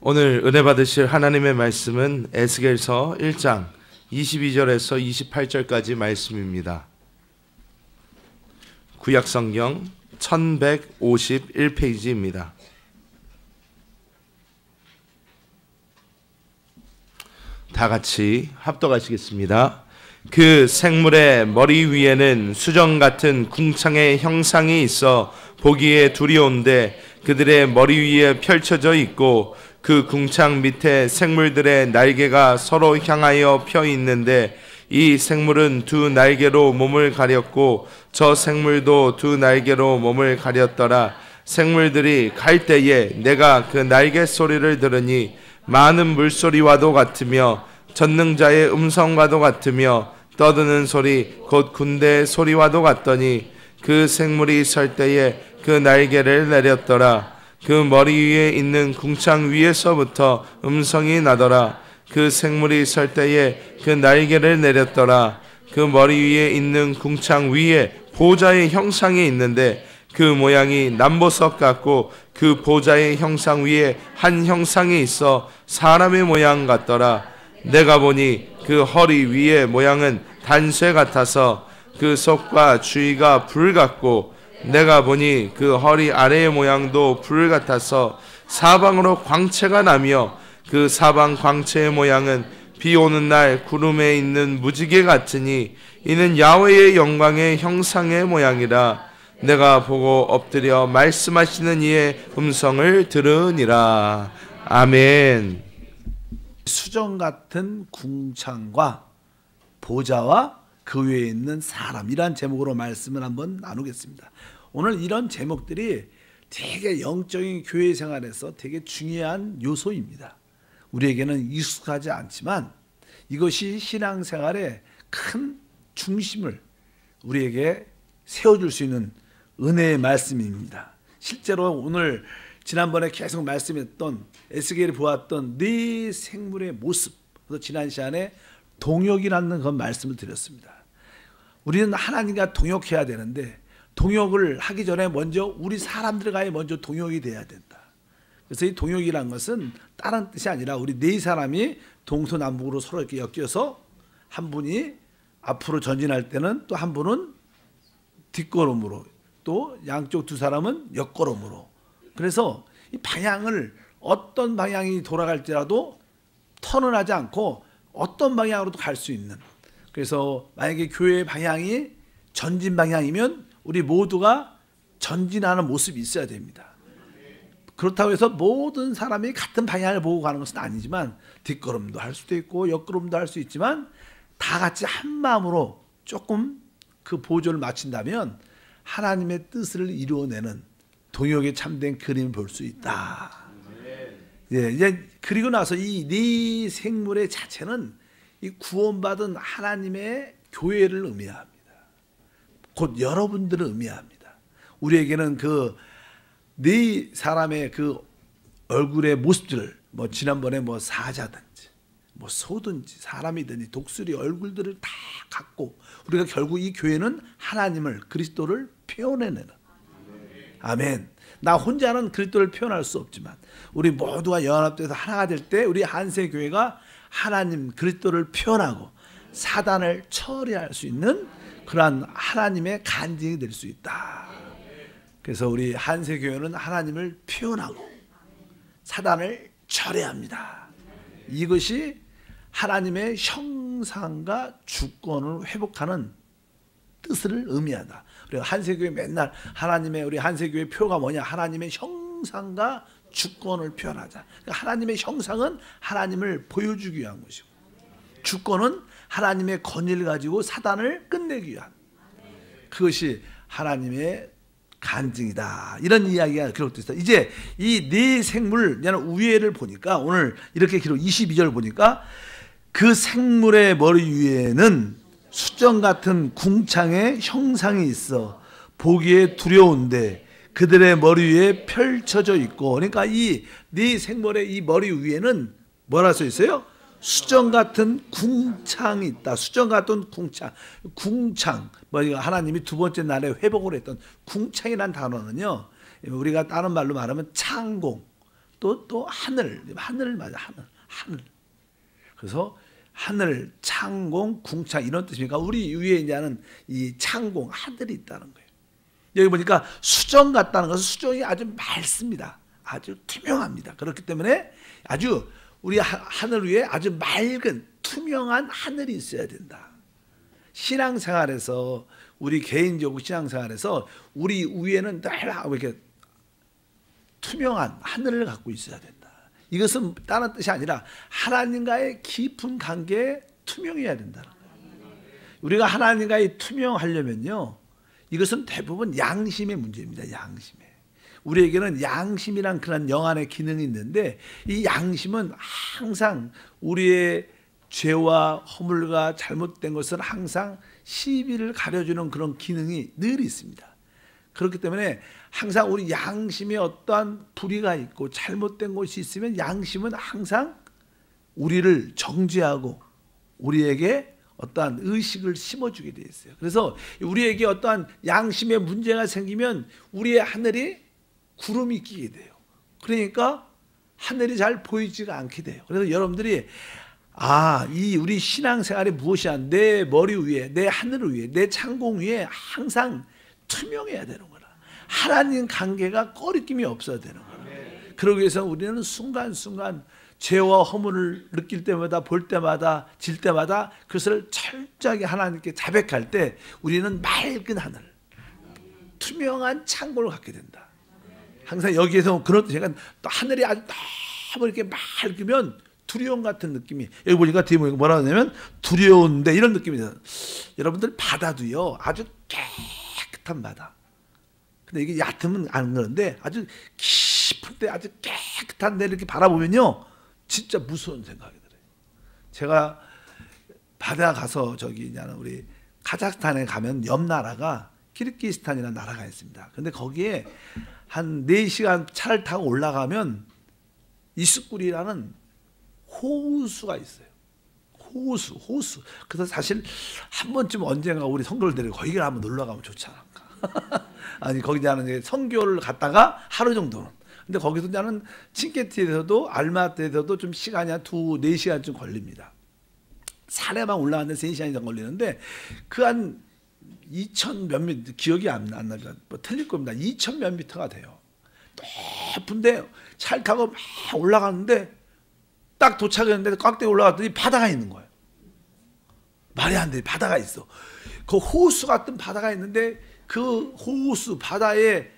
오늘 은혜 받으실 하나님의 말씀은 에스겔서 1장 22절에서 28절까지 말씀입니다. 구약성경 1151페이지입니다. 다 같이 합독하시겠습니다. 그 생물의 머리 위에는 수정 같은 궁창의 형상이 있어 보기에 두려운데 그들의 머리 위에 펼쳐져 있고 그 궁창 밑에 생물들의 날개가 서로 향하여 펴 있는데 이 생물은 두 날개로 몸을 가렸고 저 생물도 두 날개로 몸을 가렸더라. 생물들이 갈 때에 내가 그 날개 소리를 들으니 많은 물소리와도 같으며 전능자의 음성과도 같으며 떠드는 소리 곧 군대의 소리와도 같더니 그 생물이 설 때에 그 날개를 내렸더라. 그 머리 위에 있는 궁창 위에서부터 음성이 나더라. 그 생물이 설 때에 그 날개를 내렸더라. 그 머리 위에 있는 궁창 위에 보좌의 형상이 있는데 그 모양이 남보석 같고 그 보좌의 형상 위에 한 형상이 있어 사람의 모양 같더라. 내가 보니 그 허리 위의 모양은 단쇠 같아서 그 속과 주위가 불 같고 내가 보니 그 허리 아래의 모양도 불 같아서 사방으로 광채가 나며 그 사방 광채의 모양은 비 오는 날 구름에 있는 무지개 같으니 이는 야훼의 영광의 형상의 모양이라. 내가 보고 엎드려 말씀하시는 이의 음성을 들으니라. 아멘. 수정 같은 궁창과 보좌와 그 위에 있는 사람이란 제목으로 말씀을 한번 나누겠습니다. 오늘 이런 제목들이 되게 영적인 교회 생활에서 되게 중요한 요소입니다. 우리에게는 익숙하지 않지만 이것이 신앙생활의 큰 중심을 우리에게 세워줄 수 있는 은혜의 말씀입니다. 실제로 오늘 지난번에 계속 말씀했던 에스겔이 보았던 네 생물의 모습, 그래서 지난 시간에 동역이라는 그 말씀을 드렸습니다. 우리는 하나님과 동역해야 되는데 동역을 하기 전에 먼저 우리 사람들과의 먼저 동역이 돼야 된다. 그래서 이 동역이란 것은 다른 뜻이 아니라 우리 네 사람이 동서남북으로 서로 이렇게 엮여서 한 분이 앞으로 전진할 때는 또 한 분은 뒷걸음으로 또 양쪽 두 사람은 옆걸음으로, 그래서 이 방향을 어떤 방향이 돌아갈지라도 턴을 하지 않고 어떤 방향으로도 갈 수 있는, 그래서 만약에 교회의 방향이 전진 방향이면 우리 모두가 전진하는 모습이 있어야 됩니다. 그렇다고 해서 모든 사람이 같은 방향을 보고 가는 것은 아니지만 뒷걸음도 할 수도 있고 옆걸음도 할 수 있지만 다 같이 한 마음으로 조금 그 보조를 맞춘다면 하나님의 뜻을 이루어내는 동역에 참된 그림을 볼 수 있다. 예, 이제 그리고 나서 이 네 생물의 자체는 이 구원받은 하나님의 교회를 의미합니다. 곧 여러분들을 의미합니다. 우리에게는 그 네 사람의 그 얼굴의 모습들을 뭐 지난번에 뭐 사자든지 뭐 소든지 사람이든지 독수리 얼굴들을 다 갖고 우리가 결국 이 교회는 하나님을 그리스도를 표현해내는, 아멘. 나 혼자는 그리스도를 표현할 수 없지만 우리 모두가 연합돼서 하나가 될 때 우리 한세교회가 하나님 그리스도를 표현하고 사단을 처리할 수 있는 그러한 하나님의 간증이 될 수 있다. 그래서 우리 한세교회는 하나님을 표현하고 사단을 처리합니다. 이것이 하나님의 형상과 주권을 회복하는 뜻을 의미한다. 우리가 한세교회 맨날 우리 한세교회 표가 뭐냐? 하나님의 형상과 주권을 표현하자. 그러니까 하나님의 형상은 하나님을 보여주기 위한 것이고 주권은 하나님의 권위를 가지고 사단을 끝내기 위한, 그것이 하나님의 간증이다. 이런 이야기가 기록되어 있다. 이제 이 네 생물 위에를 보니까 오늘 이렇게 기록 22절 보니까 그 생물의 머리 위에는 수정 같은 궁창의 형상이 있어 보기에 두려운데 그들의 머리 위에 펼쳐져 있고, 그러니까 이 네 생물의 이 머리 위에는 뭐라 써 있어요? 수정 같은 궁창이 있다. 수정 같은 궁창. 하나님이 두 번째 날에 회복을 했던 궁창이라는 단어는요, 우리가 다른 말로 말하면 창공, 또 하늘 맞아. 하늘. 그래서 하늘, 창공, 궁창 이런 뜻이니까 우리 위에 있는 이 창공 하늘이 있다는 거예요. 여기 보니까 수정 같다는 것은 수정이 아주 맑습니다. 아주 투명합니다. 그렇기 때문에 아주 우리 하늘 위에 아주 맑은 투명한 하늘이 있어야 된다. 신앙생활에서 우리 개인적으로 신앙생활에서 우리 위에는 늘 이렇게 투명한 하늘을 갖고 있어야 된다. 이것은 다른 뜻이 아니라 하나님과의 깊은 관계에 투명해야 된다는 거예요. 우리가 하나님과의 투명하려면요, 이것은 대부분 양심의 문제입니다. 양심에. 우리에게는 양심이란 그런 영안의 기능이 있는데 이 양심은 항상 우리의 죄와 허물과 잘못된 것을 항상 시비를 가려주는 그런 기능이 늘 있습니다. 그렇기 때문에 항상 우리 양심에 어떠한 불의가 있고 잘못된 것이 있으면 양심은 항상 우리를 정죄하고 우리에게 어떠한 의식을 심어주게 되어 있어요. 그래서 우리에게 어떠한 양심의 문제가 생기면 우리의 하늘이 구름이 끼게 돼요. 그러니까 하늘이 잘 보이지가 않게 돼요. 그래서 여러분들이 이 우리 신앙생활이 무엇이야? 내 머리 위에, 내 하늘 위에, 내 창공 위에 항상 투명해야 되는 거라. 하나님 관계가 꺼리낌이 없어야 되는 거라. 그러기 위해서 우리는 순간순간 죄와 허물을 느낄 때마다, 볼 때마다, 질 때마다 그것을 철저하게 하나님께 자백할 때 우리는 맑은 하늘, 투명한 창고를 갖게 된다. 항상 여기에서 그런 뜻이 또 하늘이 아주 너무 이렇게 맑으면 두려움 같은 느낌이, 여기 보니까 뒤에 뭐라 하냐면 두려운데 이런 느낌이 들어요. 여러분들 바다도요 아주 깨끗한 바다. 근데 이게 얕으면 안 그런데 아주 깊을 때 아주 깨끗한 데 이렇게 바라보면요 진짜 무서운 생각이 들어요. 제가 바다 가서 우리 카자흐스탄에 가면 옆 나라가 키르기스탄이라는 나라가 있습니다. 근데 거기에 한 4시간 차를 타고 올라가면 이스쿠리라는 호수가 있어요. 호수. 그래서 사실 한 번쯤 언젠가 우리 성도를 데리고 거기를 한번 놀러 가면 좋지 않을까. 아니 거기 나는 선교를 갔다가 하루 정도는. 근데 거기서 나는 칭케티에서도 알마트에서도 좀 시간이 한 4시간쯤 걸립니다. 산에만 올라가는데 3시간 이상 걸리는데 그 한 2,000 몇 미터, 기억이 안 나죠. 뭐 틀릴 겁니다. 2,000 몇 미터가 돼요. 높은데 차를 타고 막 올라가는데 딱 도착했는데 꽉 올라갔더니 바다가 있는 거예요. 말이 안 돼. 바다가 있어. 그 호수 같은 바다가 있는데 그 호수 바다의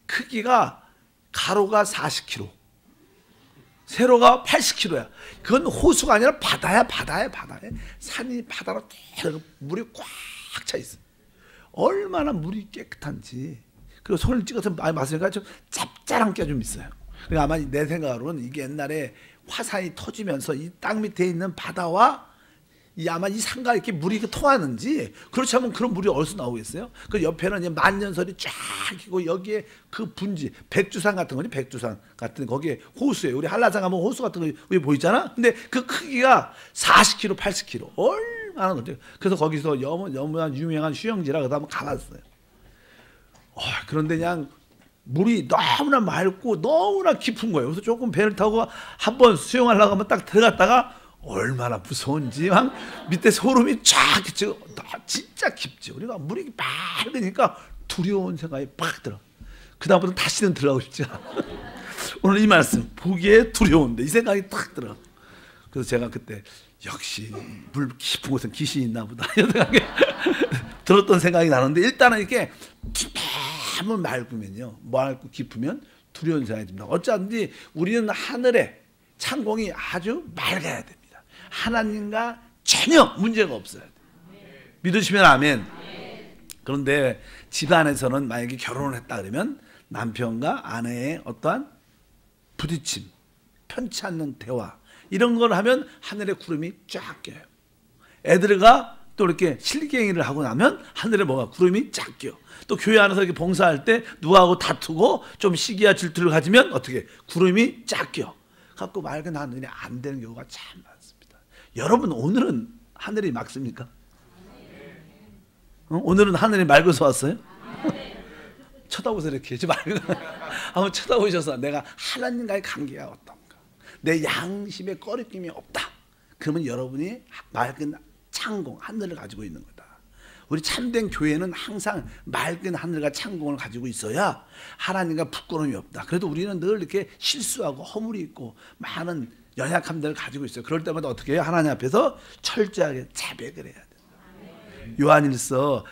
크기가 가로가 40km, 세로가 80km야. 그건 호수가 아니라 바다야. 산이 바다로 물이 꽉 차 있어. 얼마나 물이 깨끗한지. 그리고 손을 찍어서 많이 마시니까 좀 짭짤한 게 좀 있어요. 그러니까 아마 내 생각으로는 이게 옛날에 화산이 터지면서 이 땅 밑에 있는 바다와 아마 이 산가 이렇게 물이 통하는지, 그렇지 않으면 그런 물이 어디서 나오겠어요? 그 옆에는 이제 만년설이 쫙 있고 여기에 그 분지 백두산 같은 거지, 백두산 같은 거기에 호수에 우리 한라산 가면 호수 같은 거 위에 보이잖아. 근데 그 크기가 40km, 80km 얼마나 넓죠. 그래서 거기서 너무나 유명한 휴양지라 그래서 한번 가봤어요. 그런데 그냥 물이 너무나 맑고 너무나 깊은 거예요. 그래서 조금 배를 타고 한번 수영하려고 하면 딱 들어갔다가 얼마나 무서운지 막 밑에 소름이 쫙 끼치고 진짜 깊죠. 우리가 물이 맑으니까 두려운 생각이 팍 들어. 그다음부터 다시는 들어가고 싶지 않아. 오늘 이 말씀 보기에 두려운데 이 생각이 탁 들어. 그래서 제가 그때 역시 물 깊은 곳은 귀신이 있나 보다 이런 생각이 들었던 생각이 나는데, 일단은 이렇게 너무 맑으면요, 맑고 깊으면 두려운 생각이 듭니다. 어쩐지 우리는 하늘에 창공이 아주 맑아야 됩니다. 하나님과 전혀 문제가 없어야 돼요. 믿으시면 아멘. 그런데 집안에서는 만약에 결혼을 했다 그러면 남편과 아내의 어떠한 부딪힘, 편치 않는 대화 이런 걸 하면 하늘에 구름이 쫙 껴요. 애들과 또 이렇게 실갱이를 하고 나면 하늘에 구름이 쫙 껴. 또 교회 안에서 이렇게 봉사할 때 누구하고 다투고 좀 시기와 질투를 가지면 어떻게 구름이 쫙 껴. 갖고 맑은 하늘이 안 되는 경우가 참 많습니다. 여러분 오늘은 하늘이 맑습니까? 오늘은 하늘이 맑아서 왔어요? 쳐다보세요 이렇게. 한번 쳐다보셔서 내가 하나님과의 관계가 어떤가, 내 양심에 꺼리낌이 없다, 그러면 여러분이 맑은 창공, 하늘을 가지고 있는 거다. 우리 참된 교회는 항상 맑은 하늘과 창공을 가지고 있어야 하나님과 부끄러움이 없다. 그래도 우리는 늘 이렇게 실수하고 허물이 있고 많은 연약함들을 가지고 있어요. 그럴 때마다 어떻게 해요? 하나님 앞에서 철저하게 자백을 해야 돼요. 요한일서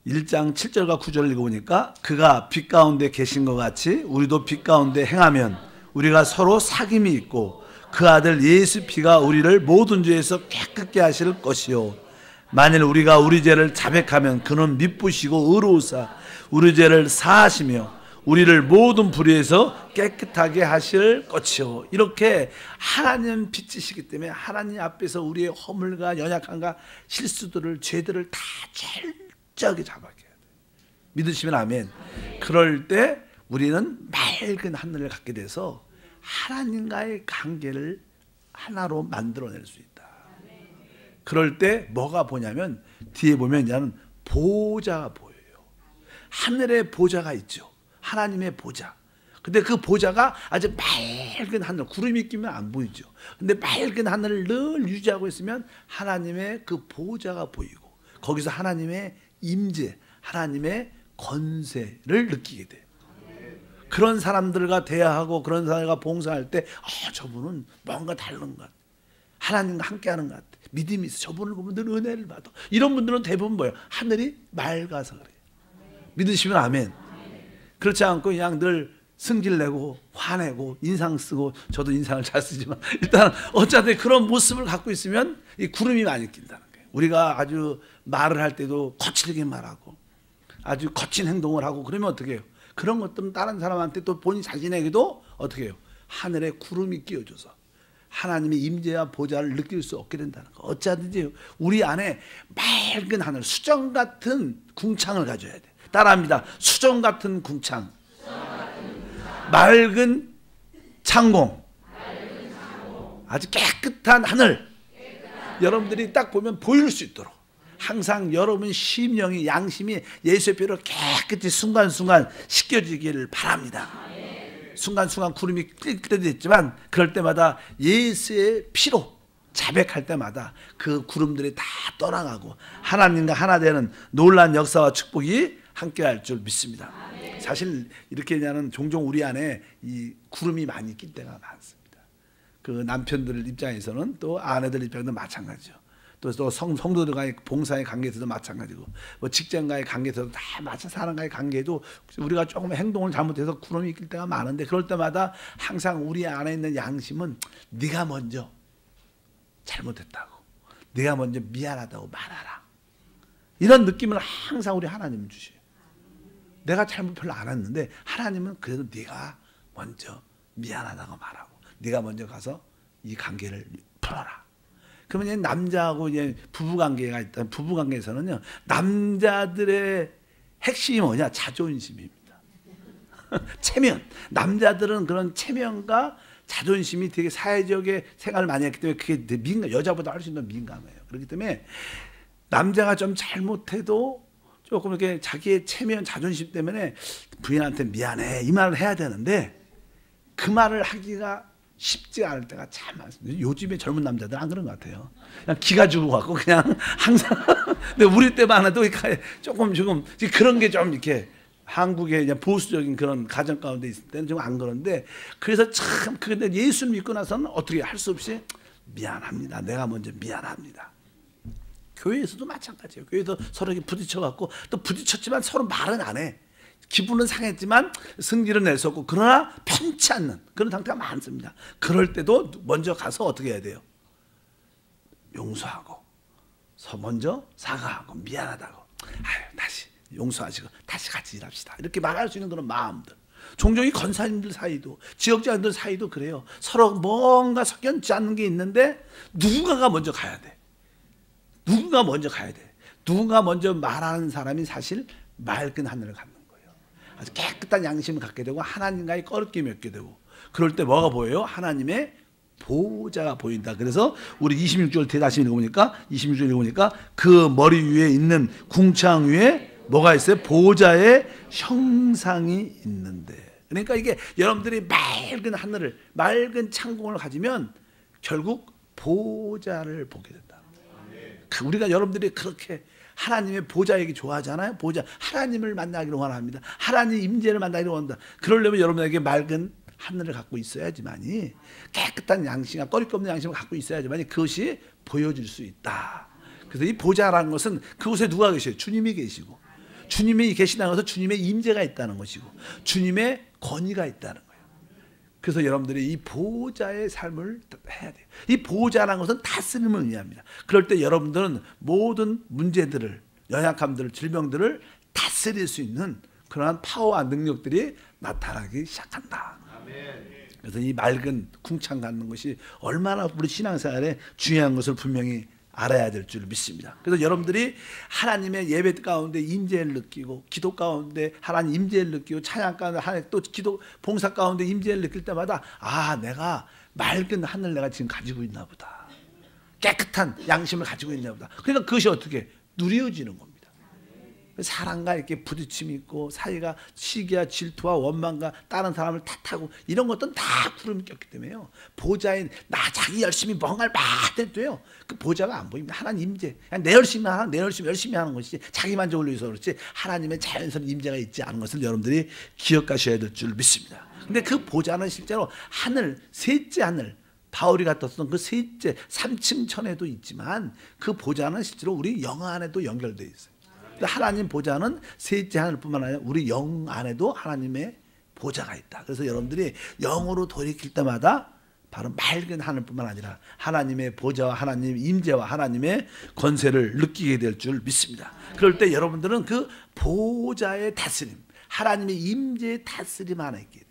1장 7절과 9절을 읽어보니까 그가 빛 가운데 계신 것 같이 우리도 빛 가운데 행하면 우리가 서로 사귐이 있고 그 아들 예수 피가 우리를 모든 죄에서 깨끗게 하실 것이요 만일 우리가 우리 죄를 자백하면 그는 미쁘시고 의로우사 우리 죄를 사하시며 우리를 모든 불의에서 깨끗하게 하실 것이요. 이렇게 하나님 빛이시기 때문에 하나님 앞에서 우리의 허물과 연약함과 실수들을, 죄들을 다 철저하게 잡아야 돼요. 믿으시면 아멘. 그럴 때 우리는 맑은 하늘을 갖게 돼서 하나님과의 관계를 하나로 만들어낼 수 있다. 그럴 때 뭐가 보냐면 뒤에 보면 이제는 보좌가 보여요. 하늘에 보좌가 있죠. 하나님의 보좌. 근데 그 보좌가 아주 맑은 하늘, 구름이 끼면 안 보이죠. 근데 맑은 하늘을 늘 유지하고 있으면 하나님의 그 보좌가 보이고 거기서 하나님의 임재, 하나님의 권세를 느끼게 돼요. 그런 사람들과 대화하고 그런 사람과 봉사할 때 저분은 뭔가 다른 것 같아. 하나님과 함께하는 것 같아. 믿음이 있어. 저분을 보면 늘 은혜를 받아. 이런 분들은 대부분 뭐예요? 하늘이 맑아서 그래요. 믿으시면 아멘. 그렇지 않고 그냥 늘 승질내고 화내고 인상 쓰고, 저도 인상을 잘 쓰지만 일단 어차피 그런 모습을 갖고 있으면 이 구름이 많이 낀다는 거예요. 우리가 아주 말을 할 때도 거칠게 말하고 아주 거친 행동을 하고 그러면 어떻게 해요? 그런 것들은 다른 사람한테 또 본인 자신에게도 어떻게 해요? 하늘에 구름이 끼워줘서 하나님의 임재와 보좌를 느낄 수 없게 된다는 거. 어찌하든지 우리 안에 맑은 하늘, 수정 같은 궁창을 가져야 돼. 따라합니다. 수정 같은 궁창, 맑은 창공, 아주 깨끗한 하늘. 여러분들이 딱 보면 보일 수 있도록 항상 여러분 심령이, 양심이 예수의 피로 깨끗이 순간순간 씻겨지기를 바랍니다. 순간순간 구름이 낄 때도 있지만 그럴 때마다 예수의 피로 자백할 때마다 그 구름들이 다 떠나가고 하나님과 하나 되는 놀라운 역사와 축복이 함께할 줄 믿습니다. 사실 이렇게 나는 종종 우리 안에 이 구름이 많이 낄 때가 많습니다. 그 남편들 입장에서는 또 아내들 입장에서도 마찬가지죠. 또 성도들과의 봉사의 관계에서도 마찬가지고, 뭐 직장과의 관계에서도 다 마찬가지, 사람과의 관계에도 우리가 조금 행동을 잘못해서 구름이 낄 때가 많은데 그럴 때마다 항상 우리 안에 있는 양심은 네가 먼저 잘못했다고, 네가 먼저 미안하다고 말하라. 이런 느낌을 항상 우리 하나님은 주셔요. 내가 잘못 별로 안 했는데 하나님은 그래도 네가 먼저 미안하다고 말하고 네가 먼저 가서 이 관계를 풀어라. 그러면 이제 남자하고 이제 부부 관계가 있다. 부부 관계에서는요, 남자들의 핵심이 뭐냐? 자존심입니다. 체면. 남자들은 그런 체면과 자존심이 되게 사회적인 생활을 많이 했기 때문에 그게 여자보다 훨씬 더 민감해요. 그렇기 때문에 남자가 좀 잘못해도 조금 이렇게 자기의 체면, 자존심 때문에 부인한테 미안해 이 말을 해야 되는데 그 말을 하기가 쉽지 않을 때가 참 많습니다. 요즘에 젊은 남자들 안 그런 것 같아요. 그냥 기가 죽어갖고 그냥 항상. 근데 우리 때만 해도 조금 그런 게 좀 이렇게 한국의 그냥 보수적인 그런 가정 가운데 있을 때는 좀 안 그런데, 그래서 참 근데 예수를 믿고 나서는 어떻게 할 수 없이 미안합니다. 내가 먼저 미안합니다. 교회에서도 마찬가지예요. 교회에서 서로 이렇게 부딪혀갖고 또 부딪혔지만 서로 말은 안 해. 기분은 상했지만 승리를 낼 수 없고, 그러나 편치 않는 그런 상태가 많습니다. 그럴 때도 먼저 가서 어떻게 해야 돼요? 용서하고 먼저 사과하고 미안하다고, 다시 용서하시고 다시 같이 일합시다, 이렇게 말할 수 있는 그런 마음들. 종종 이 권사님들 사이도, 지역장들 사이도 그래요. 서로 뭔가 석연치 않는 게 있는데 누군가가 먼저 가야 돼. 누군가 먼저 가야 돼. 누군가 먼저 말하는 사람이 사실 맑은 하늘을 갖는 거예요. 아주 깨끗한 양심을 갖게 되고 하나님과의 꺼리낌이 없게 되고, 그럴 때 뭐가 보여요? 하나님의 보좌가 보인다. 그래서 우리 26절 다시 읽어보니까, 26절 읽어보니까 그 머리 위에 있는 궁창 위에 뭐가 있어요? 보좌의 형상이 있는데. 그러니까 이게 여러분들이 맑은 하늘을, 맑은 창공을 가지면 결국 보좌를 보게 된다. 우리가 여러분들이 그렇게 하나님의 보좌 얘기 좋아하잖아요. 보좌, 하나님을 만나기를 원합니다. 하나님 임재를 만나기를 원한다. 그러려면 여러분에게 맑은 하늘을 갖고 있어야지만이, 깨끗한 양심과 꺼리낌 없는 양심을 갖고 있어야지만이 그것이 보여줄 수 있다. 그래서 이 보좌라는 것은 그곳에 누가 계셔요? 주님이 계시고, 주님이 계시다는 것은 주님의 임재가 있다는 것이고, 주님의 권위가 있다는 거예요. 그래서 여러분들이 이 보좌의 삶을 해야 돼요. 이 보좌라는 것은 다스림을 의미합니다. 그럴 때 여러분들은 모든 문제들을, 연약함들을, 질병들을 다스릴 수 있는 그러한 파워와 능력들이 나타나기 시작한다. 그래서 이 맑은 궁창 갖는 것이 얼마나 우리 신앙생활에 중요한 것을 분명히 알아야 될 줄 믿습니다. 그래서 여러분들이 하나님의 예배 가운데 임재를 느끼고, 기도 가운데 하나님 임재를 느끼고, 찬양 가운데 하나님 또 기도 봉사 가운데 임재를 느낄 때마다, 아, 내가 맑은 하늘 내가 지금 가지고 있나 보다. 깨끗한 양심을 가지고 있나 보다. 그러니까 그것이 어떻게 누려지는 겁니다. 사람과 이렇게 부딪힘이 있고, 사이가 시기와 질투와 원망과 다른 사람을 탓하고 이런 것들은 다 구름이 꼈기 때문에요. 보좌인 나 자기 열심히 뭔가를 막 해도요, 그 보좌가 안 보입니다. 하나님 임재, 그냥 내 열심히 하는, 내 열심히 하는 것이지 자기 만족을 위해서 그렇지 하나님의 자연스러운 임재가 있지 않은 것을 여러분들이 기억하셔야 될 줄 믿습니다. 근데 그 보좌는 실제로 하늘, 셋째 하늘, 바울이 갔던 그 셋째 3층 천에도 있지만, 그 보좌는 실제로 우리 영 안에도 연결되어 있어요. 하나님 보좌는 셋째 하늘뿐만 아니라 우리 영 안에도 하나님의 보좌가 있다. 그래서 여러분들이 영으로 돌이킬 때마다 바로 맑은 하늘뿐만 아니라 하나님의 보좌와 하나님 임재와 하나님의 권세를 느끼게 될 줄 믿습니다. 그럴 때 여러분들은 그 보좌의 다스림, 하나님의 임재의 다스림 안에 있게 돼요.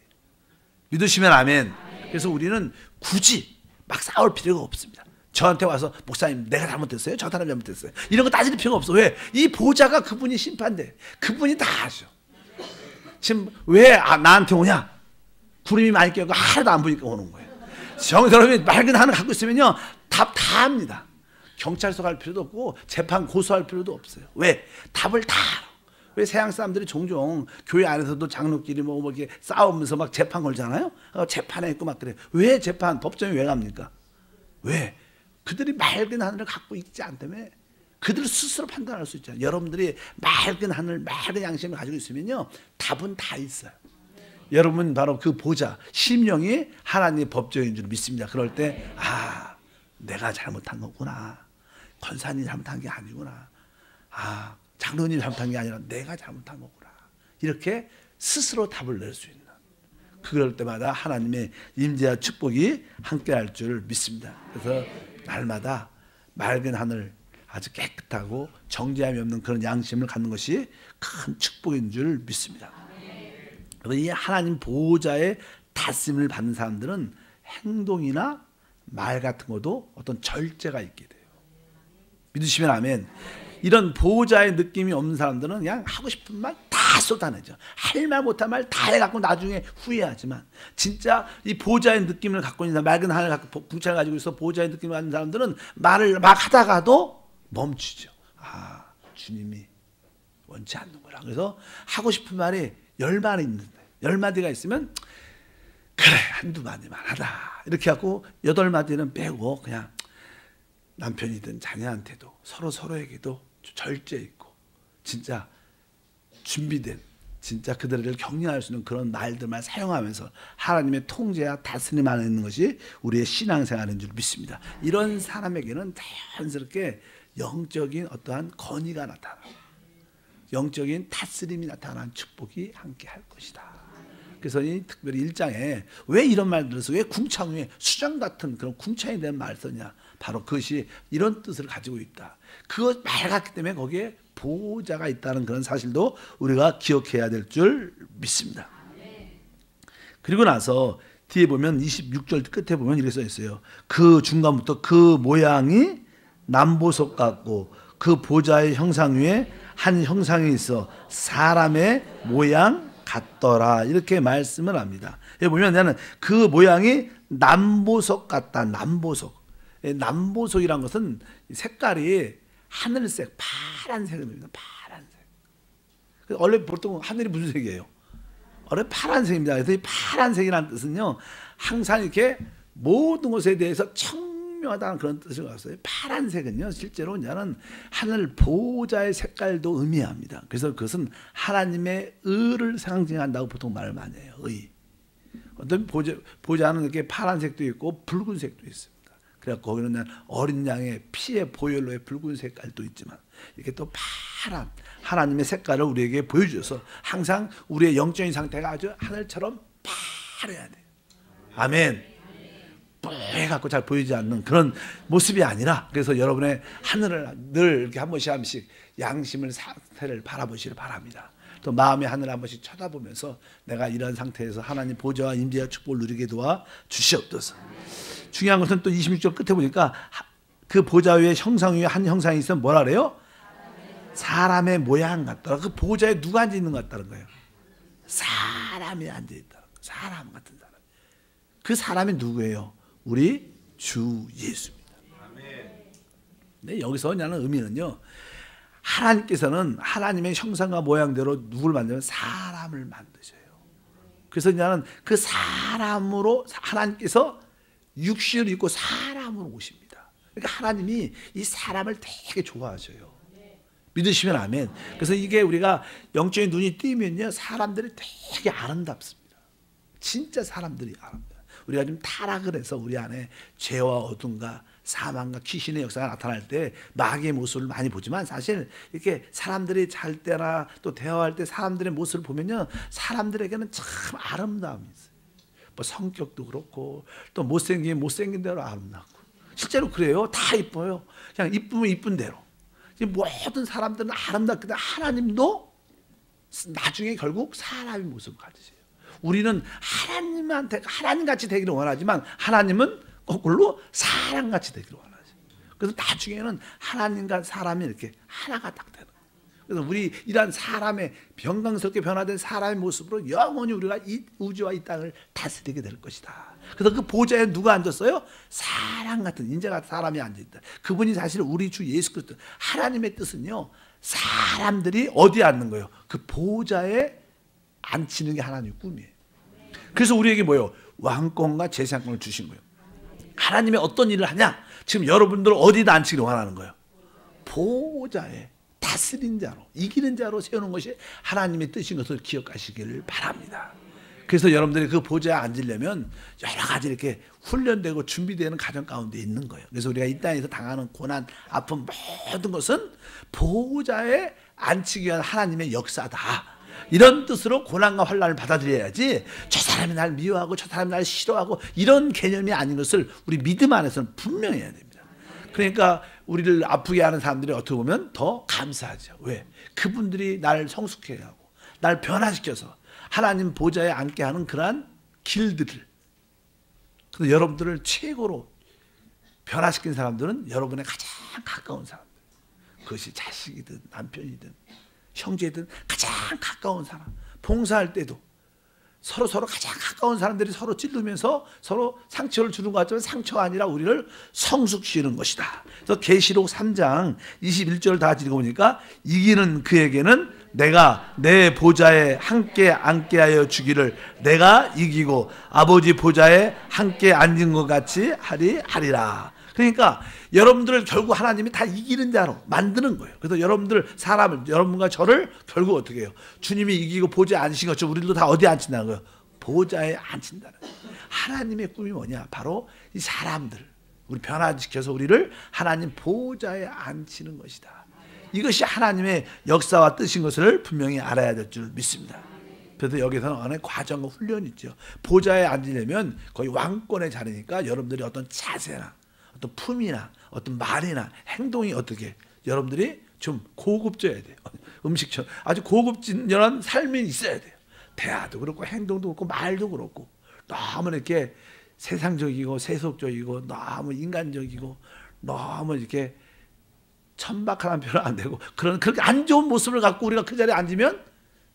믿으시면 아멘. 그래서 우리는 굳이 막 싸울 필요가 없습니다. 저한테 와서 목사님 내가 잘못했어요? 저 사람이 잘못했어요? 이런 거 따질 필요가 없어. 왜? 이 보좌가 그분이 심판대. 그분이 다 하셔. 지금 왜 나한테 오냐? 구름이 많이 껴고 하나도 안 보니까 오는 거예요. 여러분이 맑은 하늘 갖고 있으면요, 답 다 합니다. 경찰서 갈 필요도 없고 재판 고소할 필요도 없어요. 왜? 답을 다 알아. 왜 서양 사람들이 종종 교회 안에서도 장로끼리 뭐 이렇게 싸우면서 막 재판 걸잖아요. 재판에 있고 막 그래. 왜 재판, 법정에 왜 갑니까? 왜? 그들이 맑은 하늘을 갖고 있지 않다면 그들 스스로 판단할 수 있잖아요. 여러분들이 맑은 하늘, 맑은 양심을 가지고 있으면요, 답은 다 있어요. 여러분 바로 그 보좌, 심령이 하나님의 법정인 줄 믿습니다. 그럴 때, 아, 내가 잘못한 거구나. 권사님이 잘못한 게 아니구나. 아, 장로님이 잘못한 게 아니라 내가 잘못한 거구나. 이렇게 스스로 답을 낼 수 있는, 그럴 때마다 하나님의 임재와 축복이 함께할 줄 믿습니다. 그래서 날마다 맑은 하늘, 아주 깨끗하고 정죄함이 없는 그런 양심을 갖는 것이 큰 축복인 줄 믿습니다. 그래서 이 하나님 보호자의 다스림을 받는 사람들은 행동이나 말 같은 것도 어떤 절제가 있게 돼요. 믿으시면 아멘. 이런 보호자의 느낌이 없는 사람들은 그냥 하고 싶은 말 다 쏟아내죠. 할 말 못할 말 다 해갖고 나중에 후회하지만, 진짜 이 보호자의 느낌을 갖고 있는 사람, 맑은 하늘 갖고 궁창을 가지고 있어 보호자의 느낌을 가진 사람들은 말을 막 하다가도 멈추죠. 아, 주님이 원치 않는 거라. 그래서 하고 싶은 말이 10마디 있는데 10마디가 있으면 그래 한두 마디만 하다 이렇게 하고 8마디는 빼고 그냥 남편이든 자녀한테도 서로에게도 절제 있고 진짜 준비된, 진짜 그들을 격려할 수 있는 그런 말들만 사용하면서 하나님의 통제와 다스림 안에 있는 것이 우리의 신앙생활인 줄 믿습니다. 이런 사람에게는 자연스럽게 영적인 어떠한 권위가 나타나고 영적인 다스림이 나타나는 축복이 함께할 것이다. 그래서 이 특별히 1장에 왜 이런 말들을 써? 왜 궁창 위에 수정 같은 그런 궁창에 대한 말을 썼냐? 바로 그것이 이런 뜻을 가지고 있다. 그것 맑았기 때문에 거기에 보호자가 있다는 그런 사실도 우리가 기억해야 될 줄 믿습니다. 그리고 나서 뒤에 보면 26절 끝에 보면 이렇게 써 있어요. 그 중간부터 그 모양이 남보석 같고 그 보좌의 형상 위에 한 형상이 있어 사람의 모양 같더라. 이렇게 말씀을 합니다. 여기 보면 나는 그 모양이 남보석 같다. 남보석. 남보석이란 것은 색깔이 하늘색, 파란색입니다. 파란색. 원래 보통 하늘이 무슨 색이에요? 어른 파란색입니다. 그래서 이 파란색이라는 뜻은요, 항상 이렇게 모든 것에 대해서 청명하다는 그런 뜻을 갖고 있어요. 파란색은요, 실제로 이제는 하늘 보호자의 색깔도 의미합니다. 그래서 그것은 하나님의 의를 상징한다고 보통 말을 많이 해요. 의. 어떤 보좌는 이렇게 파란색도 있고 붉은색도 있습니다. 그래서 거기는 어린 양의 피의 보혈로의 붉은 색깔도 있지만 이렇게 또 파란 하나님의 색깔을 우리에게 보여줘서 항상 우리의 영적인 상태가 아주 하늘처럼 파래야 돼요. 아멘. 뽀해갖고 잘 보이지 않는 그런 모습이 아니라, 그래서 여러분의 하늘을 늘 이렇게 한 번씩 한 번씩 양심을 상태를 바라보시길 바랍니다. 또 마음의 하늘을 한 번씩 쳐다보면서 내가 이런 상태에서 하나님 보좌와 임재와 축복을 누리게 도와 주시옵소서. 중요한 것은 또 26절 끝에 보니까 그 보좌 위에 형상 위에 한 형상이 있으면 뭐라 그래요? 사람의 모양 같다. 그 보좌에 누가 앉아 있는 것 같다는 거예요. 사람이 앉아 있다. 사람 같은 사람. 그 사람이 누구예요? 우리 주 예수입니다. 근데 여기서 하는 의미는요, 하나님께서는 하나님의 형상과 모양대로 누구를 만들면 사람을 만드셔요. 그래서 이제는 그 사람으로 하나님께서 육신을 입고 사람으로 오십니다. 그러니까 하나님이 이 사람을 되게 좋아하셔요. 믿으시면 아멘. 그래서 이게 우리가 영적인 눈이 띄면요, 사람들이 되게 아름답습니다. 진짜 사람들이 아름다워요. 우리가 좀 타락을 해서 우리 안에 죄와 어둠과 사망과 귀신의 역사가 나타날 때 마귀의 모습을 많이 보지만, 사실 이렇게 사람들이 잘 때나 또 대화할 때 사람들의 모습을 보면요, 사람들에게는 참 아름다움이 있어요. 뭐 성격도 그렇고 또 못생긴 대로 아름답고, 실제로 그래요. 다 이뻐요. 그냥 이쁘면 이쁜 대로. 모든 사람들은 아름답거든. 하나님도 나중에 결국 사람의 모습을 가지세요. 우리는 하나님한테 하나님같이 되기를 원하지만 하나님은 거꾸로 사람같이 되기를 원하죠. 그래서 나중에는 하나님과 사람이 이렇게 하나가 딱 되는 거예요. 그래서 우리 이러한 사람의 영광스럽게 변화된 사람의 모습으로 영원히 우리가 이 우주와 이 땅을 다스리게 될 것이다. 그래서 그 보좌에 누가 앉았어요? 사람 같은 인자 같은 사람이 앉아있다. 그분이 사실 우리 주 예수 그리스도. 하나님의 뜻은요, 사람들이 어디에 앉는 거예요? 그 보좌에 앉히는 게 하나님의 꿈이에요. 그래서 우리에게 뭐예요? 왕권과 제사권을 주신 거예요. 하나님이 어떤 일을 하냐? 지금 여러분들 어디다 앉히기를 원하는 거예요? 보좌에 다스린 자로, 이기는 자로 세우는 것이 하나님의 뜻인 것을 기억하시기를 바랍니다. 그래서 여러분들이 그 보좌에 앉으려면 여러 가지 이렇게 훈련되고 준비되는 과정 가운데 있는 거예요. 그래서 우리가 이 땅에서 당하는 고난, 아픔 모든 것은 보좌에 앉히기 위한 하나님의 역사다. 이런 뜻으로 고난과 환난을 받아들여야지, 저 사람이 날 미워하고 저 사람이 날 싫어하고 이런 개념이 아닌 것을 우리 믿음 안에서는 분명히 해야 됩니다. 그러니까 우리를 아프게 하는 사람들이 어떻게 보면 더 감사하죠. 왜? 그분들이 날 성숙해 하고 날 변화시켜서 하나님 보좌에 앉게 하는 그러한 길들을, 그래서 여러분들을 최고로 변화시킨 사람들은 여러분의 가장 가까운 사람들. 그것이 자식이든 남편이든 형제든 가장 가까운 사람. 봉사할 때도 서로 가장 가까운 사람들이 서로 찔르면서 서로 상처를 주는 것 같지만 상처가 아니라 우리를 성숙시키는 것이다. 그래서 계시록 3장 21절 다 읽어보니까 이기는 그에게는 내가 내 보좌에 함께 앉게 하여 주기를 내가 이기고 아버지 보좌에 함께 앉은 것 같이 하리라. 그러니까 여러분들을 결국 하나님이 다 이기는 자로 만드는 거예요. 그래서 여러분들 사람을, 여러분과 저를 결국 어떻게 해요? 주님이 이기고 보좌에 앉으신 것처럼 우리도 다 어디에 앉힌다는 거예요? 보좌에 앉힌다는 거예요. 하나님의 꿈이 뭐냐? 바로 이 사람들, 우리 변화시켜서 우리를 하나님 보좌에 앉히는 것이다. 이것이 하나님의 역사와 뜻인 것을 분명히 알아야 될 줄 믿습니다. 그래서 여기서는 어느 과정과 훈련이 있죠. 보좌에 앉으려면 거의 왕권의 자리니까 여러분들이 어떤 자세나 어떤 품이나 어떤 말이나 행동이 어떻게, 여러분들이 좀 고급져야 돼요. 음식처럼 아주 고급진한 삶이 있어야 돼요. 대화도 그렇고 행동도 그렇고 말도 그렇고 너무 이렇게 세상적이고 세속적이고 너무 인간적이고 너무 이렇게 천박한 표현 안 되고 그렇게 안 좋은 모습을 갖고 우리가 그 자리에 앉으면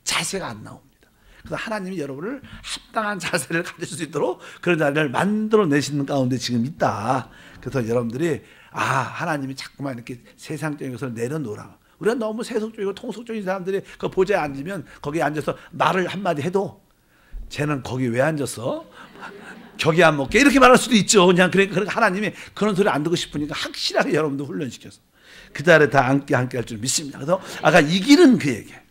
자세가 안 나옵니다. 그래서 하나님이 여러분을 합당한 자세를 가질 수 있도록 그런 자리를 만들어 내시는 가운데 지금 있다. 그래서 여러분들이 하나님이 자꾸만 이렇게 세상적인 것을 내려놓으라. 우리가 너무 세속적이고 통속적인 사람들이 그 보좌에 앉으면 거기에 앉아서 말을 한마디 해도 쟤는 거기 왜 앉았어? 격이 안 먹게 이렇게 말할 수도 있죠. 그냥 그러니까 하나님이 그런 소리 안 듣고 싶으니까 확실하게 여러분도 훈련시켜서 그 자리에 다 함께 할 줄 믿습니다. 그래서 아까 이 길은 그에게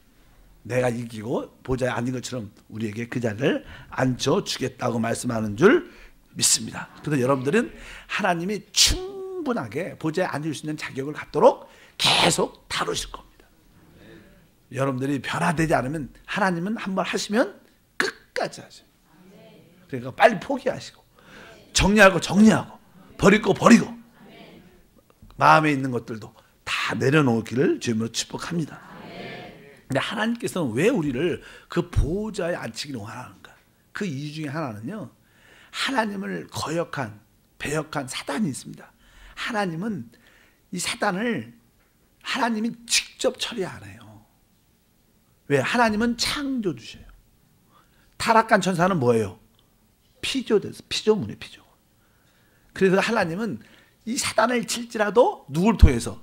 내가 이기고 보좌에 앉은 것처럼 우리에게 그 자리를 앉혀주겠다고 말씀하는 줄 믿습니다. 그래서 여러분들은 하나님이 충분하게 보좌에 앉을 수 있는 자격을 갖도록 계속 다루실 겁니다. 여러분들이 변화되지 않으면 하나님은 한번 하시면 끝까지 하세요. 그러니까 빨리 포기하시고 정리할 거 정리하고 버릴 거 버리고 마음에 있는 것들도 다 내려놓기를 주님으로 축복합니다. 근데 하나님께서는 왜 우리를 그 보좌에 앉히기를 원하는가? 그 이유 중에 하나는요, 하나님을 거역한 배역한 사단이 있습니다. 하나님은 이 사단을 하나님이 직접 처리 안 해요. 왜? 하나님은 창조주셔요. 타락한 천사는 뭐예요? 피조돼서 피조물이에요. 피조. 그래서 하나님은 이 사단을 칠지라도 누굴 통해서?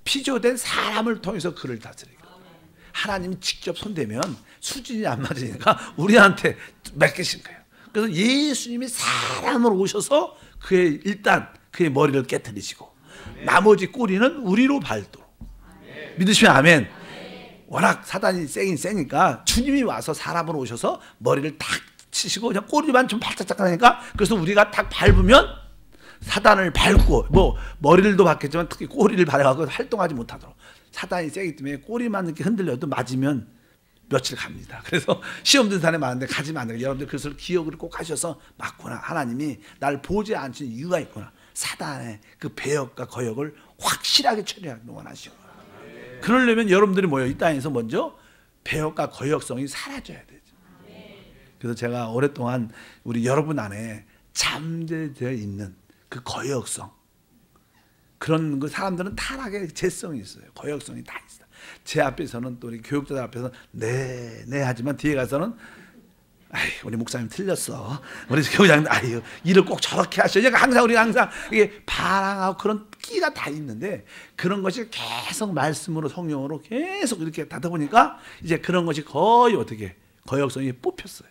피조된 사람을 통해서 그를 다스리고. 하나님이 직접 손대면 수준이 안 맞으니까 우리한테 맡기신 거예요. 그래서 예수님이 사람으로 오셔서 일단 그의 머리를 깨뜨리시고 나머지 꼬리는 우리로 밟도록. 믿으시면 아멘. 워낙 사단이 세긴 세니까 주님이 와서 사람으로 오셔서 머리를 탁 치시고 그냥 꼬리만 좀 발짝짝 하니까, 그래서 우리가 탁 밟으면 사단을 밟고 뭐 머리를도 받겠지만 특히 꼬리를 밟아서 활동하지 못하도록. 사단이 세기 때문에 꼬리만 이렇게 흔들려도 맞으면 며칠 갑니다. 그래서 시험 든 사람이 많은데 가지면 안 돼요. 여러분들 그것을 기억을 꼭 하셔서 맞구나. 하나님이 날 보지 않는 이유가 있구나. 사단의 그 배역과 거역을 확실하게 처리하기 원하시고. 그러려면 여러분들이 뭐예요? 이 땅에서 먼저 배역과 거역성이 사라져야 되죠. 그래서 제가 오랫동안 우리 여러분 안에 잠재되어 있는 그 거역성, 그런 그 사람들은 타락의 재성이 있어요. 거역성이 다 있어요. 제 앞에서는 또 우리 교육자들 앞에서는 네 하지만 뒤에 가서는 우리 목사님 틀렸어. 우리 교장님 일을 꼭 저렇게 하셔. 항상 우리가 항상 이게 반항하고 그런 끼가 다 있는데, 그런 것이 계속 말씀으로 성령으로 계속 이렇게 하다 보니까 이제 그런 것이 거의 어떻게 거역성이 뽑혔어요.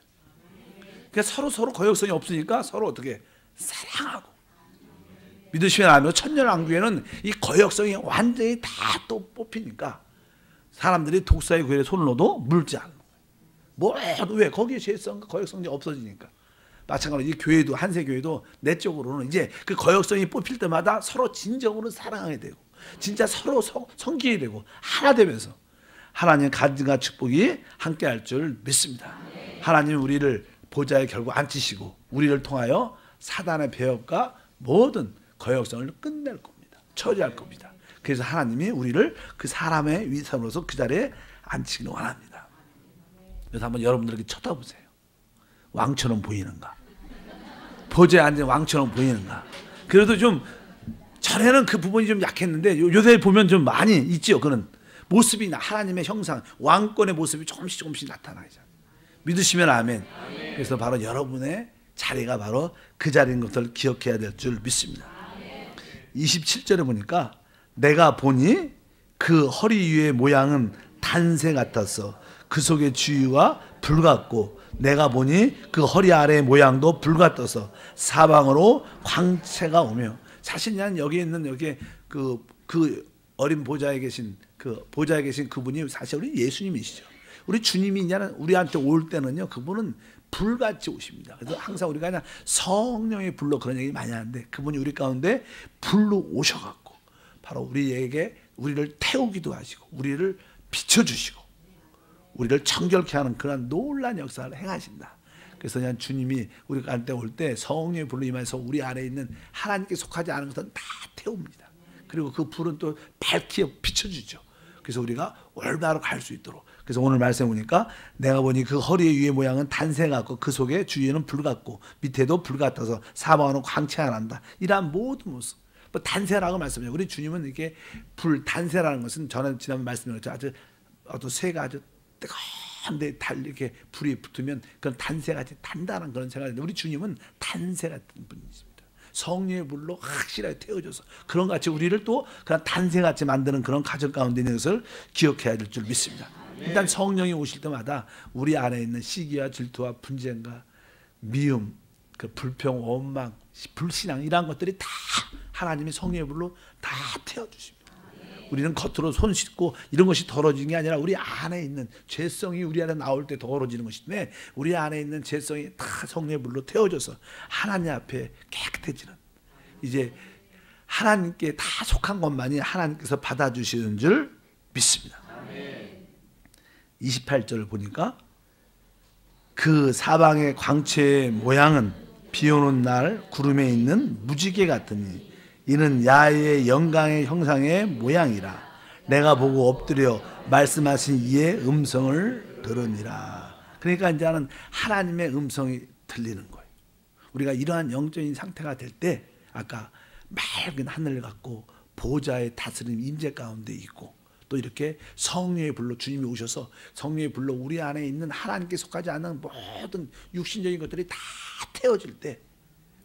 그러니까 서로 거역성이 없으니까 서로 어떻게 사랑하고. 믿으시면 아면 천년왕국에는 이 거역성이 완전히 다 또 뽑히니까 사람들이 독사의 구에 손을 넣어도 물지 않는 거예요. 뭐라도 왜? 거기에 죄성과 거역성이 없어지니까. 마찬가지로 이 교회도, 한세교회도 내적으로는 이제 그 거역성이 뽑힐 때마다 서로 진정으로 사랑하게 되고 진짜 서로 섬기게 되고 하나 되면서 하나님의 간증과 축복이 함께 할 줄 믿습니다. 하나님은 우리를 보좌에 결국 앉히시고 우리를 통하여 사단의 배역과 모든 거역성을 끝낼 겁니다. 처리할 겁니다. 그래서 하나님이 우리를 그 사람의 위선으로서 그 자리에 앉히기를 원합니다. 그래서 한번 여러분들에게 쳐다보세요. 왕처럼 보이는가? 보좌에 앉은 왕처럼 보이는가? 그래도 좀 전에는 그 부분이 좀 약했는데 요새 보면 좀 많이 있죠. 그런 모습이 하나님의 형상, 왕권의 모습이 조금씩 나타나죠. 믿으시면 아멘. 그래서 바로 여러분의 자리가 바로 그 자리인 것을 기억해야 될 줄 믿습니다. 27절에 보니까 내가 보니 그 허리 위의 모양은 단새 같았어. 그 속의 주위와 불 같고 내가 보니 그 허리 아래의 모양도 불 같아서 사방으로 광채가 오며. 사실 난 여기 있는 여기 그 어린 보좌에 계신 그분이 사실 우리 예수님이시죠. 우리 주님이 이제 우리한테 올 때는요, 그분은 불같이 오십니다. 그래서 항상 우리가 그냥 성령의 불로 그런 얘기 많이 하는데, 그분이 우리 가운데 불로 오셔갖고 바로 우리를 태우기도 하시고 우리를 비춰주시고 우리를 정결케 하는 그런 놀라운 역사를 행하신다. 그래서 그냥 주님이 우리 가운데 올 때 성령의 불로 임해서 우리 안에 있는 하나님께 속하지 않은 것은 다 태웁니다. 그리고 그 불은 또 밝게 비춰주죠. 그래서 우리가 올바로 갈 수 있도록. 그래서 오늘 말씀 보니까 내가 보니 그 허리의 위의 모양은 단새 같고 그 속에 주위에는 불 같고 밑에도 불 같아서 사방으로 광채가 난다. 이러한 모든 모습. 뭐 단새라고 말씀해요. 우리 주님은 이렇게 단새라는 것은 저는 지난번 말씀드렸죠. 아주 쇠가 아주 뜨거운데 이렇게 불이 붙으면 그런 단새같이 단단한 그런 생각이 있는데, 우리 주님은 단새 같은 분이십니다. 성령의 불로 확실하게 태워줘서 그런 같이 우리를 또 그런 단새같이 만드는 그런 가정 가운데 있는 것을 기억해야 될 줄 믿습니다. 일단 성령이 오실 때마다 우리 안에 있는 시기와 질투와 분쟁과 미움, 그 불평, 원망, 불신앙 이런 것들이 다 하나님의 성령의 불로 다 태워주십니다. 우리는 겉으로 손 씻고 이런 것이 더러워지는 게 아니라 우리 안에 있는 죄성이 우리 안에 나올 때 더러워지는 것이 때문에 우리 안에 있는 죄성이 다 성령의 불로 태워져서 하나님 앞에 깨끗해지는, 이제 하나님께 다 속한 것만이 하나님께서 받아주시는 줄 믿습니다. 28절 보니까 그 사방의 광채의 모양은 비오는 날 구름에 있는 무지개 같으니 이는 야훼의 영광의 형상의 모양이라. 내가 보고 엎드려 말씀하신 이의 음성을 들으니라. 그러니까 이제는 하나님의 음성이 들리는 거예요. 우리가 이러한 영적인 상태가 될 때 아까 맑은 하늘 같고 보좌의 다스림 임재 가운데 있고 또 이렇게 성령의 불로 주님이 오셔서 성령의 불로 우리 안에 있는 하나님께 속하지 않는 모든 육신적인 것들이 다 태워질 때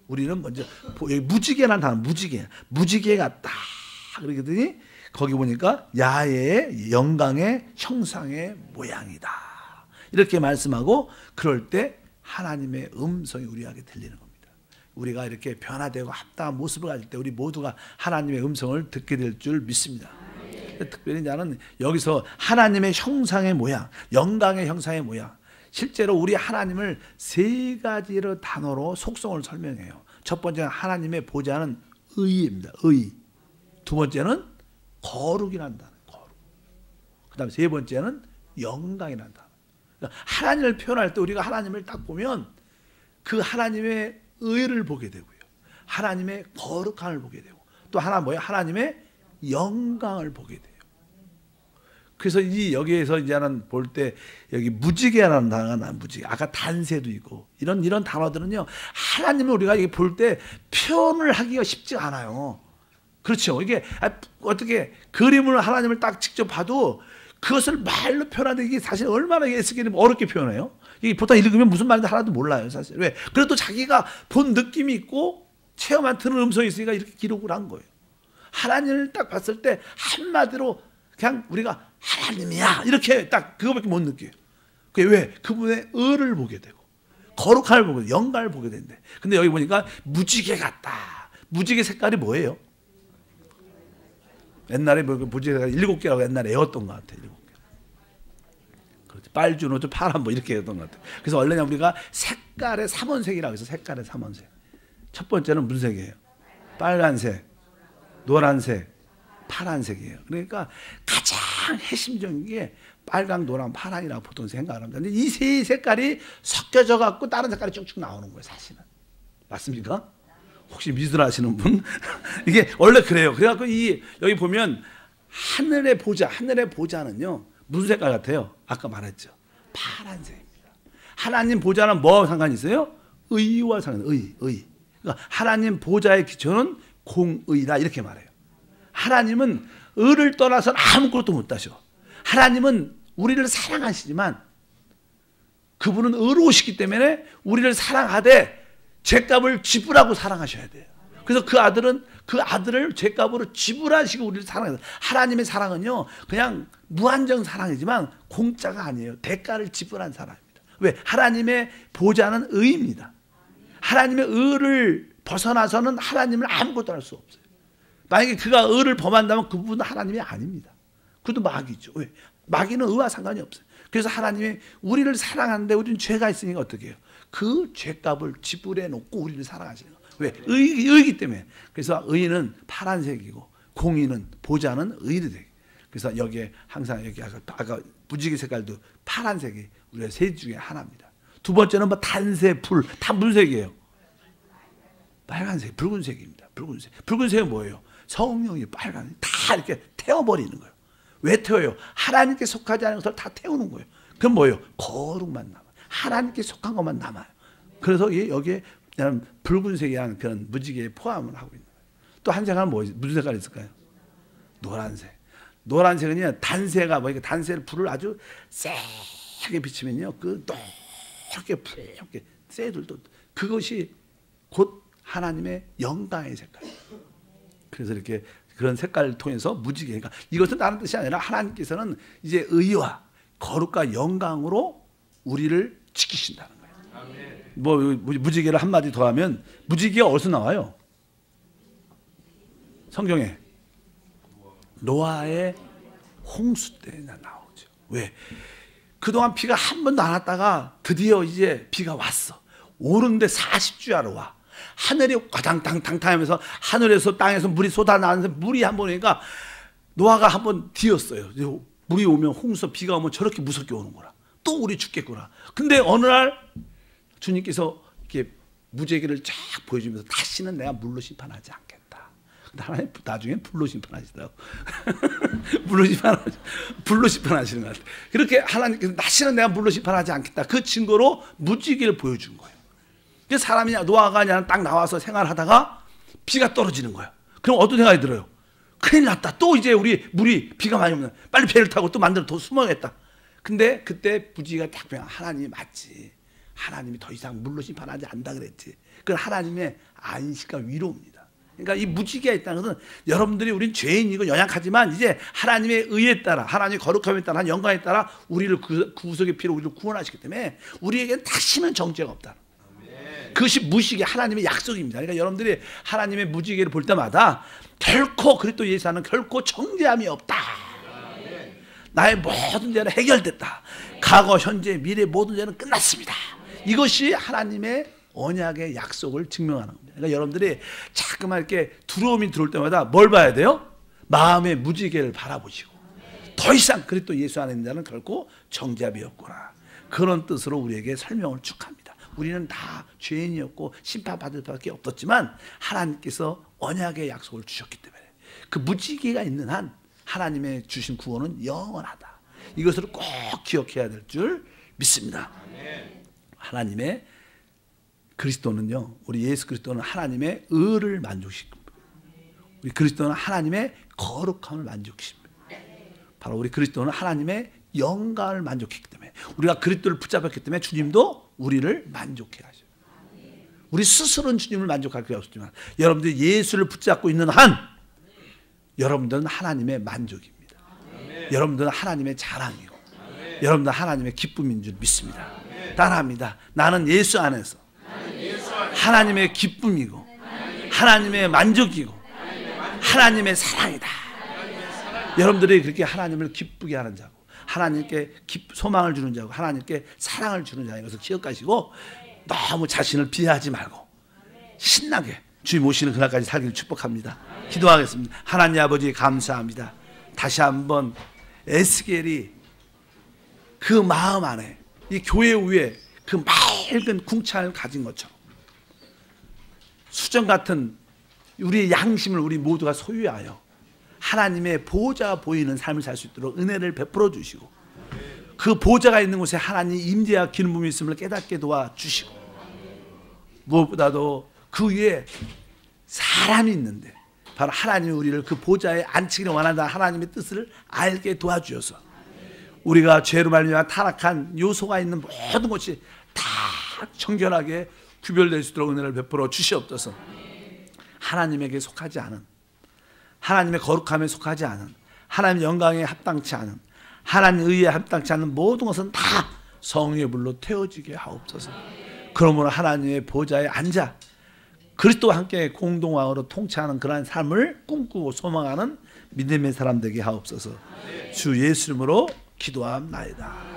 우리는 먼저 여기 무지개라는 단어, 무지개 같다 그러더니 거기 보니까 야훼의 영광의 형상의 모양이다 이렇게 말씀하고, 그럴 때 하나님의 음성이 우리에게 들리는 겁니다. 우리가 이렇게 변화되고 합당한 모습을 가질 때 우리 모두가 하나님의 음성을 듣게 될 줄 믿습니다. 특별히 나는 여기서 하나님의 형상의 모양, 영광의 형상의 모양, 실제로 우리 하나님을 세 가지로 단어로 속성을 설명해요. 첫 번째는 하나님의 보좌는 의입니다. 의. 두 번째는 거룩이라는 단어. 거룩. 그 다음에 세 번째는 영광이라는 단어. 그러니까 하나님을 표현할 때 우리가 하나님을 딱 보면 그 하나님의 의를 보게 되고요. 하나님의 거룩함을 보게 되고 또 하나 뭐예요? 하나님의 영광을 보게 돼요. 그래서 여기에서 이제는 볼 때 여기 무지개라는 단어가 나 무지개. 아까 단세도 있고 이런 단어들은요. 하나님을 우리가 볼 때 표현을 하기가 쉽지 않아요. 그렇죠. 이게 어떻게 그림을 하나님을 딱 직접 봐도 그것을 말로 표현하는 게 사실 얼마나 어렵게 표현해요. 이게 보통 읽으면 무슨 말인지 하나도 몰라요, 사실. 왜? 그래도 자기가 본 느낌이 있고 체험한 들은 음성이 있으니까 이렇게 기록을 한 거예요. 하나님을 딱 봤을 때 한마디로 그냥 우리가 하나님이야 이렇게 딱 그거밖에 못 느껴요. 그게 왜? 그분의 의를 보게 되고 거룩함을 보게 되고 영광을 보게 된대. 근데 여기 보니까 무지개 같다. 무지개 색깔이 뭐예요? 옛날에 무지개 색깔 7개라고 옛날에 외웠던 것 같아요. 7개. 그렇지. 빨주노, 파란 뭐 이렇게 외웠던 것 같아요. 그래서 원래는 우리가 색깔의 삼원색이라고 해서 색깔의 삼원색. 첫 번째는 무슨 색이에요? 빨간색, 노란색, 파란색이에요. 그러니까 가장 핵심적인 게 빨강, 노랑, 파랑이라고 보통 생각을 합니다. 근데 이 세 색깔이 섞여져 갖고 다른 색깔이 쭉쭉 나오는 거예요, 사실은. 맞습니까? 혹시 미술하시는 분? 이게 원래 그래요. 그래갖고 여기 보면 하늘의 보좌는요, 무슨 색깔 같아요? 아까 말했죠. 파란색입니다. 하나님 보좌는 뭐와 상관이 있어요? 의와 상관이 있어요. 의. 그러니까 하나님 보좌의 기초는 공의다 이렇게 말해요. 하나님은 의를 떠나서는 아무것도 못 하셔. 하나님은 우리를 사랑하시지만 그분은 의로우시기 때문에 우리를 사랑하되 죄값을 지불하고 사랑하셔야 돼요. 그래서 그 아들을 죄값으로 지불하시고 우리를 사랑해요. 하나님의 사랑은요 그냥 무한정 사랑이지만 공짜가 아니에요. 대가를 지불한 사랑입니다. 왜? 하나님의 보좌는 의입니다. 하나님의 의를 벗어나서는 하나님을 아무것도 할 수 없어요. 만약에 그가 의를 범한다면 그분은 하나님이 아닙니다. 그것도 마귀죠. 왜? 마귀는 의와 상관이 없어요. 그래서 하나님이 우리를 사랑하는데 우리는 죄가 있으니까 어떻게 해요? 그 죄값을 지불해 놓고 우리를 사랑하시는 거예요. 왜? 의이기 때문에. 그래서 의는 파란색이고 공의는 보좌는 의로 되게. 그래서 여기에 항상 여기 아까 무지개 색깔도 파란색이 우리가 세 중에 하나입니다. 두 번째는 뭐 단색, 다 무슨 색이에요? 빨간색, 붉은색입니다. 붉은색은 뭐예요? 성령이 빨간, 다 이렇게 태워버리는 거예요. 왜 태워요? 하나님께 속하지 않은 것을 다 태우는 거예요. 그럼 뭐예요? 거룩만 남아요. 하나님께 속한 것만 남아요. 그래서 여기에 붉은색이라는 그런 무지개에 포함을 하고 있는 거예요. 또 한 색깔은 무슨 색깔이 있을까요? 노란색. 노란색은요, 단새가 단새를 불을 아주 세게 비치면요, 그 노랗게 붉게 새들도 그것이 곧 하나님의 영광의 색깔이에요. 그래서 이렇게 그런 색깔을 통해서 무지개. 그러니까 이것은 다른 뜻이 아니라 하나님께서는 이제 의와 거룩과 영광으로 우리를 지키신다는 거예요. 뭐 무지개를 한마디 더 하면 무지개가 어디서 나와요? 성경에 노아의 홍수 때 나오죠. 왜? 그동안 비가 한 번도 안 왔다가 드디어 이제 비가 왔어. 오는데 40주야로 와. 하늘이 과당탕탕탕 하면서 하늘에서 땅에서 물이 쏟아나는데 물이 한 번 오니까 노아가 한 번 뒤었어요. 물이 오면 홍수 비가 오면 저렇게 무섭게 오는 거라. 또 우리 죽겠구나. 근데 어느 날 주님께서 이렇게 무지개를 쫙 보여주면서 다시는 내가 물로 심판하지 않겠다. 근데 하나님 나중에 불로 심판하시더라고. 불로 심판하시는 것 같아요. 그렇게 하나님께서 다시는 내가 물로 심판하지 않겠다. 그 증거로 무지개를 보여준 거예요. 사람이 노아가 그냥 딱 나와서 생활하다가 비가 떨어지는 거예요. 그럼 어떤 생각이 들어요? 큰일 났다. 또 이제 우리 물이 비가 많이 오면 빨리 배를 타고 또 만들어 더 숨어야겠다. 근데 그때 무지개가 딱 보면 하나님이 맞지. 하나님이 더 이상 물로 심판하지 않는다 그랬지. 그건 하나님의 안식과 위로입니다. 그러니까 이 무지개가 있다는 것은 여러분들이 우린 죄인이고 연약하지만 이제 하나님의 의에 따라 하나님의 거룩함에 따라 한 영광에 따라 우리를 그 구속의 피로 우리를 구원하시기 때문에 우리에게는 다시는 정죄가 없다. 그것이 무지개 하나님의 약속입니다. 그러니까 여러분들이 하나님의 무지개를 볼 때마다 결코 그리스도 예수 안은 결코 정죄함이 없다. 나의 모든 죄는 해결됐다. 과거, 현재, 미래 모든 죄는 끝났습니다. 이것이 하나님의 언약의 약속을 증명하는 겁니다. 그러니까 여러분들이 자꾸만 이렇게 두려움이 들어올 때마다 뭘 봐야 돼요? 마음의 무지개를 바라보시고 더 이상 그리스도 예수 안에 있는 자는 결코 정죄함이 없구나. 그런 뜻으로 우리에게 설명을 축합니다. 우리는 다 죄인이었고 심판받을 수밖에 없었지만 하나님께서 언약의 약속을 주셨기 때문에 그 무지개가 있는 한 하나님의 주신 구원은 영원하다. 이것을 꼭 기억해야 될 줄 믿습니다. 하나님의 그리스도는요, 우리 예수 그리스도는 하나님의 의를 만족시킵니다. 우리 그리스도는 하나님의 거룩함을 만족시킵니다. 바로 우리 그리스도는 하나님의 영광을 만족했기 때문에 우리가 그리스도를 붙잡았기 때문에 주님도 우리를 만족해 하셔요. 우리 스스로는 주님을 만족할 필요 없지만 여러분들이 예수를 붙잡고 있는 한 여러분들은 하나님의 만족입니다. 여러분들은 하나님의 자랑이고 여러분들은 하나님의 기쁨인 줄 믿습니다. 따라합니다. 나는 예수 안에서 하나님의 기쁨이고 하나님의 만족이고 하나님의 사랑이다. 여러분들이 그렇게 하나님을 기쁘게 하는 자고 하나님께 소망을 주는 자고 하나님께 사랑을 주는 자인 것을 기억하시고 너무 자신을 비하하지 말고 신나게 주님 오시는 그날까지 살기를 축복합니다. 기도하겠습니다. 하나님 아버지 감사합니다. 다시 한번 에스겔이 그 마음 안에 이 교회 위에 그 맑은 궁창을 가진 것처럼 수정 같은 우리의 양심을 우리 모두가 소유하여 하나님의 보호자가 보이는 삶을 살 수 있도록 은혜를 베풀어 주시고 그 보호자가 있는 곳에 하나님 임재와 기름 부음이 있음을 깨닫게 도와주시고 무엇보다도 그 위에 사람이 있는데 바로 하나님이 우리를 그 보호자에 앉히기를 원한다 하나님의 뜻을 알게 도와주셔서 우리가 죄로 말미암아 타락한 요소가 있는 모든 것이 다 정결하게 구별될 수 있도록 은혜를 베풀어 주시옵소서. 하나님에게 속하지 않은 하나님의 거룩함에 속하지 않은 하나님의 영광에 합당치 않은 하나님의 의에 합당치 않은 모든 것은 다 성령의 불로 태워지게 하옵소서. 그러므로 하나님의 보좌에 앉아 그리스도와 함께 공동왕으로 통치하는 그러한 삶을 꿈꾸고 소망하는 믿음의 사람 되게 하옵소서. 주 예수 이름으로 기도합나이다.